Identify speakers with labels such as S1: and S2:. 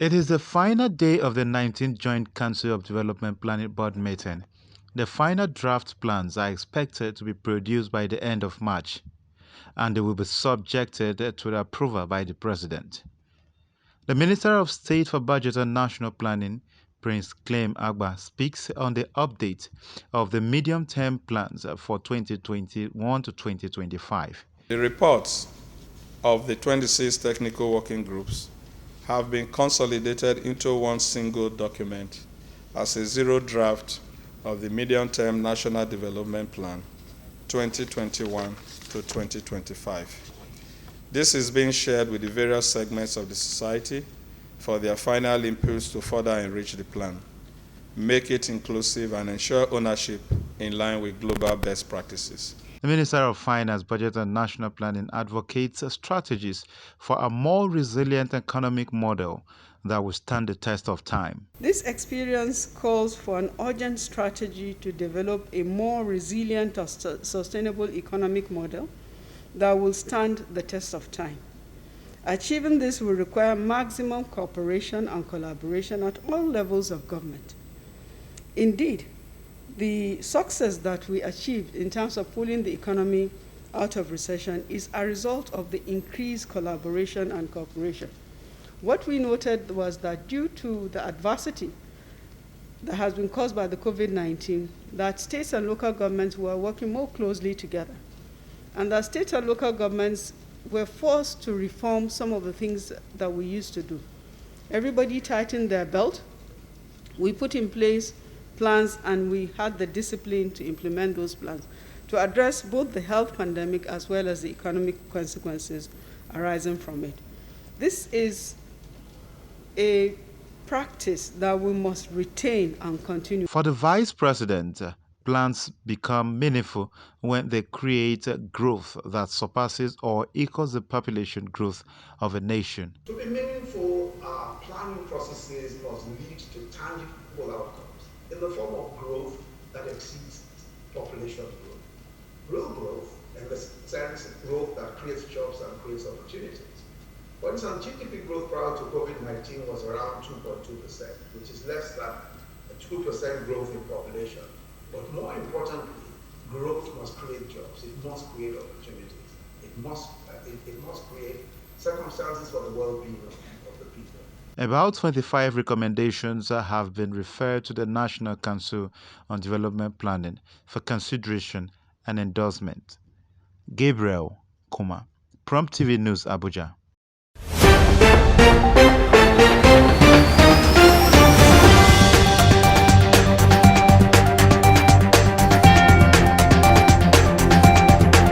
S1: It is the final day of the 19th Joint Council of Development Planning Board meeting. The final draft plans are expected to be produced by the end of March, and they will be subjected to the approval by the President. The Minister of State for Budget and National Planning, Prince Clem Agba, speaks on the update of the medium-term plans for 2021 to 2025.
S2: The reports of the 26 technical working groups have been consolidated into one single document as a zero draft of the Medium-Term National Development Plan 2021 to 2025. This is being shared with the various segments of the society for their final inputs to further enrich the plan, make it inclusive, and ensure ownership in line with global best practices.
S1: The Minister of Finance, Budget and National Planning advocates strategies for a more resilient economic model that will stand the test of time.
S3: This experience calls for an urgent strategy to develop a more resilient or sustainable economic model that will stand the test of time. Achieving this will require maximum cooperation and collaboration at all levels of government. Indeed, the success that we achieved in terms of pulling the economy out of recession is a result of the increased collaboration and cooperation. What we noted was that due to the adversity that has been caused by the COVID-19, that states and local governments were working more closely together, and that state and local governments were forced to reform some of the things that we used to do. Everybody tightened their belt. We put in place plans, and we had the discipline to implement those plans to address both the health pandemic as well as the economic consequences arising from it. This is a practice that we must retain and continue.
S1: For the Vice President, plans become meaningful when they create growth that surpasses or equals the population growth of a nation.
S4: To be meaningful, our planning processes must lead to tangible outcomes in the form of growth that exceeds population growth. Real growth, in the sense of growth that creates jobs and creates opportunities. For instance, GDP growth prior to COVID-19 was around 2.2%, which is less than a 2% growth in population. But more importantly, growth must create jobs. It must create opportunities. It must create circumstances for the well-being of the people.
S1: About 25 recommendations have been referred to the National Council on Development Planning for consideration and endorsement. Gabriel Kuma, Prompt TV News, Abuja.